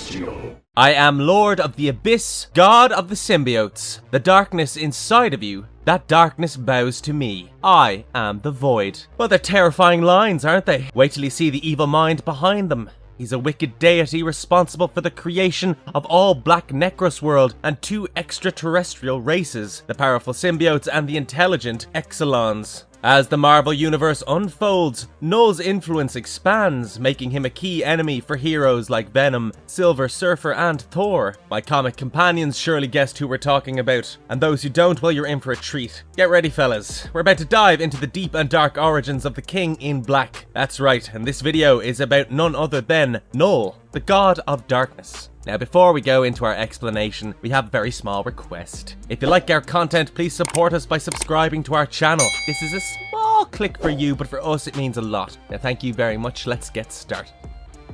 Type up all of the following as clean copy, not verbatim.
Celestial. I am Lord of the Abyss, God of the Symbiotes. The darkness inside of you, that darkness bows to me. I am the Void. Well, they're terrifying lines, aren't they? Wait till you see the evil mind behind them. He's a wicked deity responsible for the creation of all Black Necros world and two extraterrestrial races, the powerful symbiotes and the intelligent Exolons. As the Marvel Universe unfolds, Knull's influence expands, making him a key enemy for heroes like Venom, Silver Surfer, and Thor. My comic companions surely guessed who we're talking about, and those who don't, well, you're in for a treat. Get ready, fellas. We're about to dive into the deep and dark origins of the King in Black. That's right, and this video is about none other than Knull, the God of Darkness. Now, before we go into our explanation, we have a very small request. If you like our content, please support us by subscribing to our channel. This is a small click for you, but for us it means a lot. Now, thank you very much. Let's get started.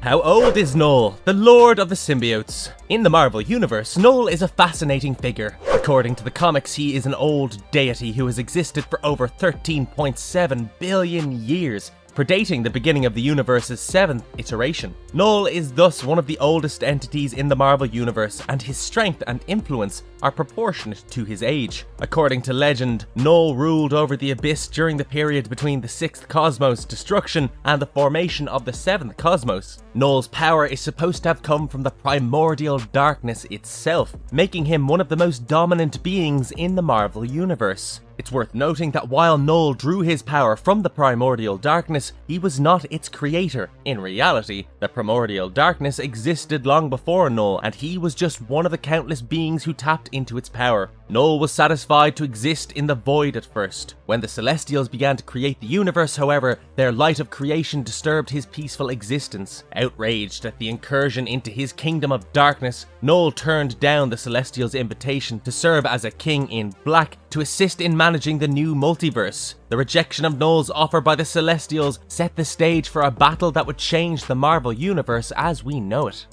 How old is Knull, the Lord of the Symbiotes? In the Marvel Universe, Knull is a fascinating figure. According to the comics, he is an old deity who has existed for over 13.7 billion years, predating the beginning of the universe's 7th iteration. Knull is thus one of the oldest entities in the Marvel Universe, and his strength and influence are proportionate to his age. According to legend, Knull ruled over the Abyss during the period between the 6th Cosmos' destruction and the formation of the 7th Cosmos. Knull's power is supposed to have come from the primordial darkness itself, making him one of the most dominant beings in the Marvel Universe. It's worth noting that while Knull drew his power from the primordial darkness, he was not its creator. In reality, the primordial darkness existed long before Knull, and he was just one of the countless beings who tapped into its power. Knull was satisfied to exist in the void at first. When the Celestials began to create the universe, however, their light of creation disturbed his peaceful existence. Outraged at the incursion into his kingdom of darkness, Knull turned down the Celestials' invitation to serve as a king in black to assist in managing the new multiverse. The rejection of Knull's offer by the Celestials set the stage for a battle that would change the Marvel Universe as we know it.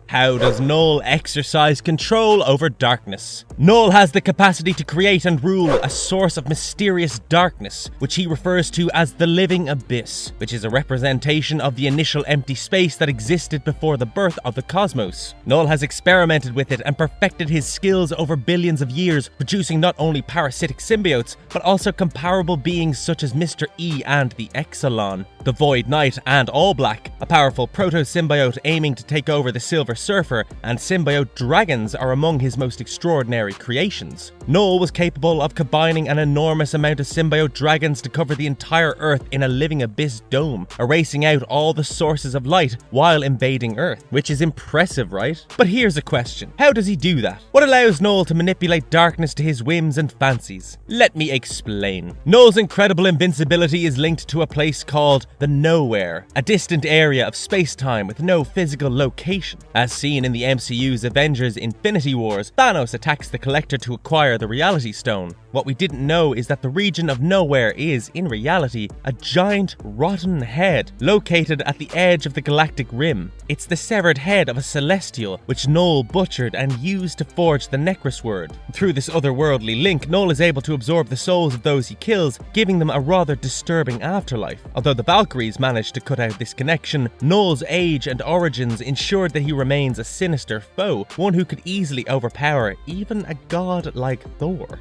How does Knull exercise control over darkness? Knull has the capacity to create and rule a source of mysterious darkness, which he refers to as the Living Abyss, which is a representation of the initial empty space that existed before the birth of the cosmos. Knull has experimented with it and perfected his skills over billions of years, producing not only parasitic symbiotes, but also comparable beings such as Mr. E and the Exolon, the Void Knight, and All Black, a powerful proto-symbiote aiming to take over the Silver Surfer, and symbiote dragons are among his most extraordinary creations. Knull was capable of combining an enormous amount of symbiote dragons to cover the entire Earth in a living abyss dome, erasing out all the sources of light while invading Earth, which is impressive, right? But here's a question. How does he do that? What allows Knull to manipulate darkness to his whims and fancies? Let me explain. Knull's incredible invincibility is linked to a place called the Nowhere, a distant area of space-time with no physical location. As seen in the MCU's Avengers Infinity Wars, Thanos attacks the Collector to acquire the Reality Stone. What we didn't know is that the region of Nowhere is, in reality, a giant, rotten head located at the edge of the galactic rim. It's the severed head of a Celestial, which Knull butchered and used to forge the Necros Word. Through this otherworldly link, Knull is able to absorb the souls of those he kills, giving them a rather disturbing afterlife. Although the Valkyries managed to cut out this connection, Knull's age and origins ensured that he remains a sinister foe, one who could easily overpower even a god like Thor.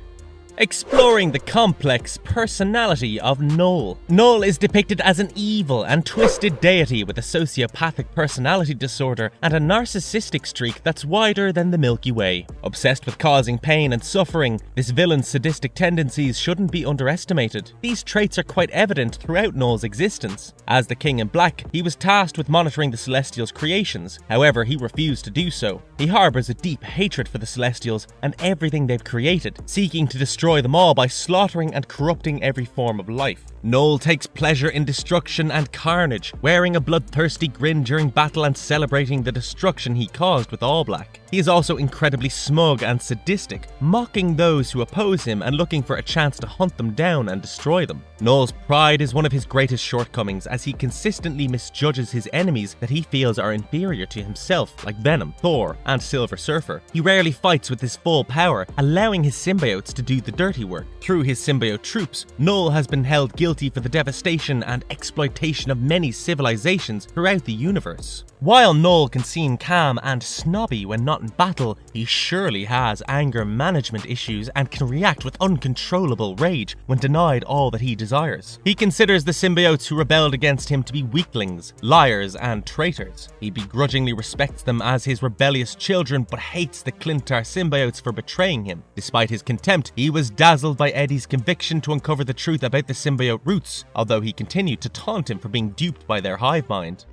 Exploring the complex personality of Knull. Knull is depicted as an evil and twisted deity with a sociopathic personality disorder and a narcissistic streak that's wider than the Milky Way. Obsessed with causing pain and suffering, this villain's sadistic tendencies shouldn't be underestimated. These traits are quite evident throughout Knull's existence. As the King in Black, he was tasked with monitoring the Celestials' creations. However, he refused to do so. He harbors a deep hatred for the Celestials and everything they've created, seeking to destroy them all by slaughtering and corrupting every form of life. Knull takes pleasure in destruction and carnage, wearing a bloodthirsty grin during battle and celebrating the destruction he caused with All Black. He is also incredibly smug and sadistic, mocking those who oppose him and looking for a chance to hunt them down and destroy them. Knull's pride is one of his greatest shortcomings, as he consistently misjudges his enemies that he feels are inferior to himself, like Venom, Thor, and Silver Surfer. He rarely fights with his full power, allowing his symbiotes to do the dirty work. Through his symbiote troops, Knull has been held guilty for the devastation and exploitation of many civilizations throughout the universe. While Knull can seem calm and snobby when not in battle, he surely has anger management issues and can react with uncontrollable rage when denied all that he desires. He considers the symbiotes who rebelled against him to be weaklings, liars, and traitors. He begrudgingly respects them as his rebellious children but hates the Clintar symbiotes for betraying him. Despite his contempt, he was dazzled by Eddie's conviction to uncover the truth about the symbiote roots, although he continued to taunt him for being duped by their hive mind.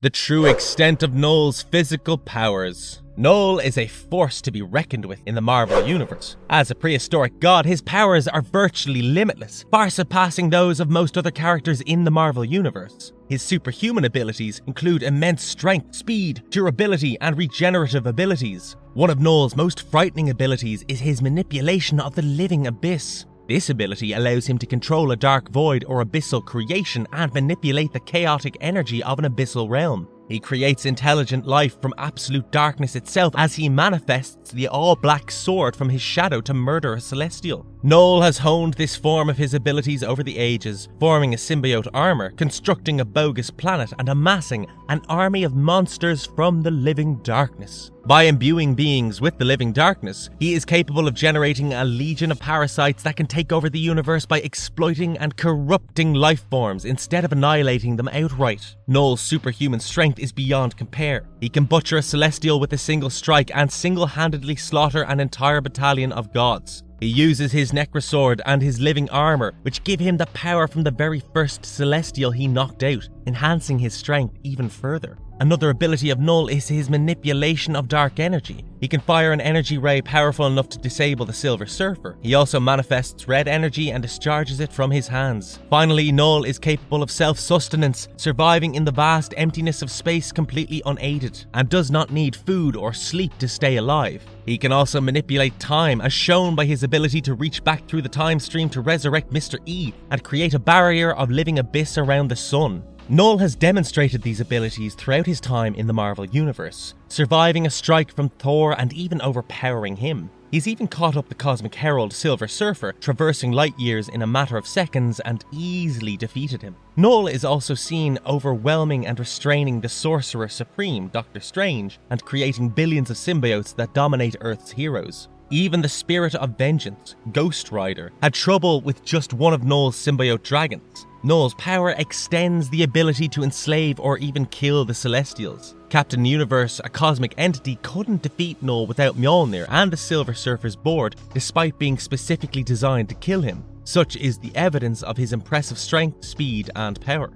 The true extent of Knull's physical powers. Knull is a force to be reckoned with in the Marvel Universe. As a prehistoric god, his powers are virtually limitless, far surpassing those of most other characters in the Marvel Universe. His superhuman abilities include immense strength, speed, durability, and regenerative abilities. One of Knull's most frightening abilities is his manipulation of the living abyss. This ability allows him to control a dark void or abyssal creation and manipulate the chaotic energy of an abyssal realm. He creates intelligent life from absolute darkness itself as he manifests the all-black sword from his shadow to murder a celestial. Knull has honed this form of his abilities over the ages, forming a symbiote armor, constructing a bogus planet, and amassing an army of monsters from the living darkness. By imbuing beings with the living darkness, he is capable of generating a legion of parasites that can take over the universe by exploiting and corrupting life forms instead of annihilating them outright. Knull's superhuman strength is beyond compare. He can butcher a celestial with a single strike and single-handedly slaughter an entire battalion of gods. He uses his Necrosword and his living armor, which give him the power from the very first celestial he knocked out, enhancing his strength even further. Another ability of Knull is his manipulation of dark energy. He can fire an energy ray powerful enough to disable the Silver Surfer. He also manifests red energy and discharges it from his hands. Finally, Knull is capable of self-sustenance, surviving in the vast emptiness of space completely unaided, and does not need food or sleep to stay alive. He can also manipulate time, as shown by his ability to reach back through the time stream to resurrect Mr. E and create a barrier of living abyss around the sun. Knull has demonstrated these abilities throughout his time in the Marvel Universe, surviving a strike from Thor and even overpowering him. He's even caught up the Cosmic Herald Silver Surfer, traversing light years in a matter of seconds and easily defeated him. Knull is also seen overwhelming and restraining the Sorcerer Supreme, Doctor Strange, and creating billions of symbiotes that dominate Earth's heroes. Even the Spirit of Vengeance, Ghost Rider, had trouble with just one of Knull's symbiote dragons. Knull's power extends the ability to enslave or even kill the Celestials. Captain Universe, a cosmic entity, couldn't defeat Knull without Mjolnir and the Silver Surfer's board, despite being specifically designed to kill him. Such is the evidence of his impressive strength, speed, and power.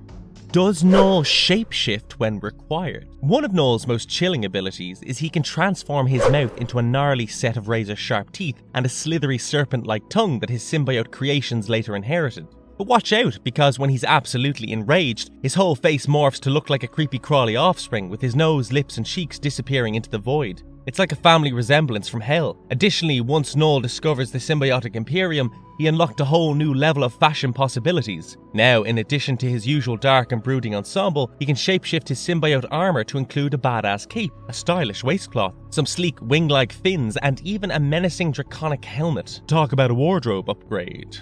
Does Knull shapeshift when required? One of Knull's most chilling abilities is he can transform his mouth into a gnarly set of razor-sharp teeth and a slithery serpent-like tongue that his symbiote creations later inherited. But watch out, because when he's absolutely enraged, his whole face morphs to look like a creepy crawly offspring, with his nose, lips and cheeks disappearing into the void. It's like a family resemblance from hell. Additionally, once Knull discovers the Symbiotic Imperium, he unlocked a whole new level of fashion possibilities. Now, in addition to his usual dark and brooding ensemble, he can shapeshift his symbiote armor to include a badass cape, a stylish waistcloth, some sleek wing-like fins, and even a menacing draconic helmet. Talk about a wardrobe upgrade.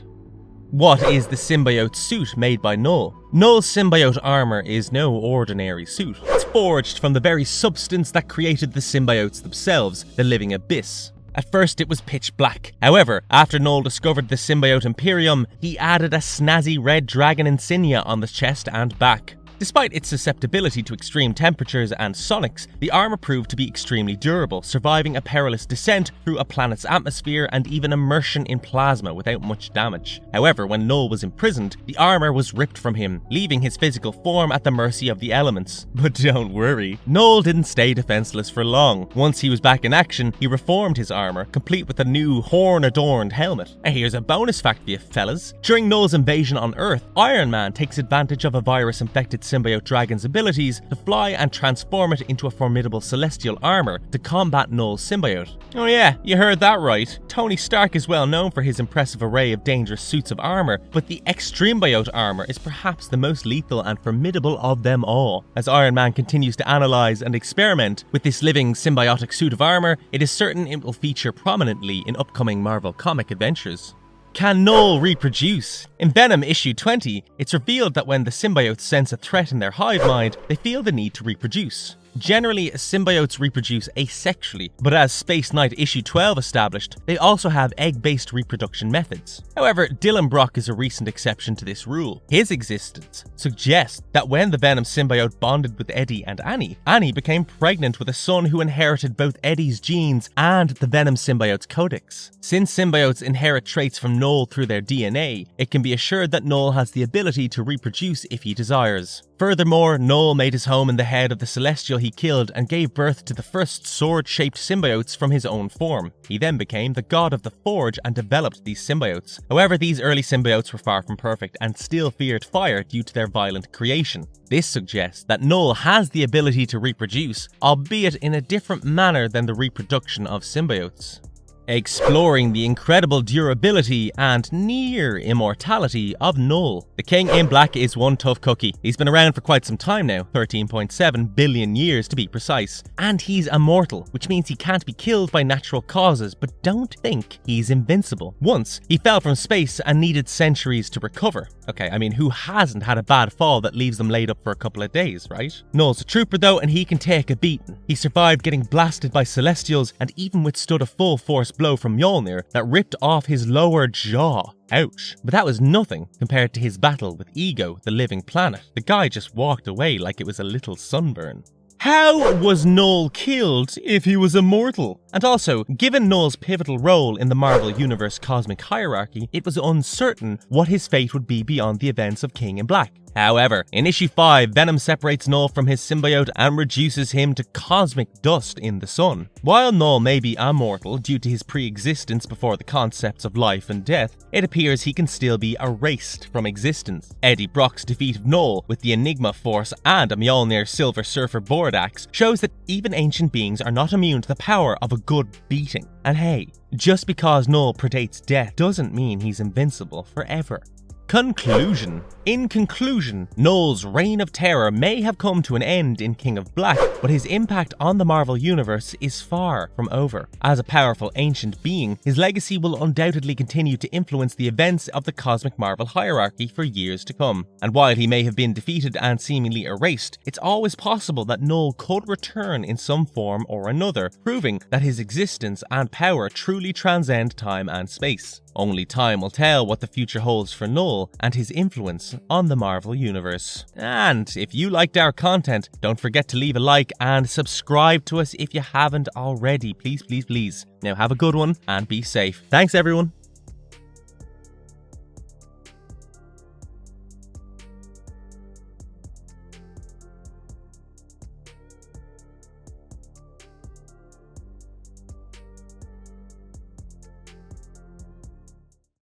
What is the symbiote suit made by Knull? Knull's symbiote armor is no ordinary suit. It's forged from the very substance that created the symbiotes themselves, the living abyss. At first it was pitch black. However, after Knull discovered the Symbiote Imperium, he added a snazzy red dragon insignia on the chest and back. Despite its susceptibility to extreme temperatures and sonics, the armor proved to be extremely durable, surviving a perilous descent through a planet's atmosphere and even immersion in plasma without much damage. However, when Knull was imprisoned, the armor was ripped from him, leaving his physical form at the mercy of the elements. But don't worry, Knull didn't stay defenseless for long. Once he was back in action, he reformed his armor, complete with a new horn-adorned helmet. And here's a bonus fact for you fellas. During Knull's invasion on Earth, Iron Man takes advantage of a virus-infected symbiote dragon's abilities to fly and transform it into a formidable celestial armor to combat Knull's symbiote. Oh yeah, you heard that right. Tony Stark is well known for his impressive array of dangerous suits of armor, but the Extrembiote armor is perhaps the most lethal and formidable of them all. As Iron Man continues to analyze and experiment with this living symbiotic suit of armor, it is certain it will feature prominently in upcoming Marvel comic adventures. Can Null reproduce? In Venom issue 20, it's revealed that when the symbiotes sense a threat in their hive mind, they feel the need to reproduce. Generally, symbiotes reproduce asexually, but as Space Knight issue 12 established, they also have egg-based reproduction methods. However, Dylan Brock is a recent exception to this rule. His existence suggests that when the Venom symbiote bonded with Eddie and Annie, Annie became pregnant with a son who inherited both Eddie's genes and the Venom symbiote's codex. Since symbiotes inherit traits from Null through their DNA, it can be assured that Null has the ability to reproduce if he desires. Furthermore, Null made his home in the head of the Celestial he killed and gave birth to the first sword-shaped symbiotes from his own form. He then became the god of the Forge and developed these symbiotes. However, these early symbiotes were far from perfect and still feared fire due to their violent creation. This suggests that Null has the ability to reproduce, albeit in a different manner than the reproduction of symbiotes. Exploring the incredible durability and near immortality of Null. The King in Black is one tough cookie. He's been around for quite some time now, 13.7 billion years to be precise, and he's immortal, which means he can't be killed by natural causes, but don't think he's invincible. Once, he fell from space and needed centuries to recover. Okay, I mean, who hasn't had a bad fall that leaves them laid up for a couple of days, right? Null's a trooper though, and he can take a beating. He survived getting blasted by Celestials and even withstood a full force blow from Mjolnir that ripped off his lower jaw. Ouch. But that was nothing compared to his battle with Ego, the living planet. The guy just walked away like it was a little sunburn. How was Null killed if he was immortal? And also, given Null's pivotal role in the Marvel Universe cosmic hierarchy, it was uncertain what his fate would be beyond the events of King in Black. However, in issue 5, Venom separates Null from his symbiote and reduces him to cosmic dust in the sun. While Null may be immortal due to his pre-existence before the concepts of life and death, it appears he can still be erased from existence. Eddie Brock's defeat of Null with the Enigma Force and a Mjolnir Silver Surfer board axe shows that even ancient beings are not immune to the power of a good beating. And hey, just because Null predates death doesn't mean he's invincible forever. Conclusion. In conclusion, Null's reign of terror may have come to an end in King of Black, but his impact on the Marvel Universe is far from over. As a powerful ancient being, his legacy will undoubtedly continue to influence the events of the cosmic Marvel hierarchy for years to come. And while he may have been defeated and seemingly erased, it's always possible that Null could return in some form or another, proving that his existence and power truly transcend time and space. Only time will tell what the future holds for Null and his influence on the Marvel Universe. And if you liked our content, don't forget to leave a like and subscribe to us if you haven't already. Please, please, please. Now have a good one and be safe. Thanks everyone.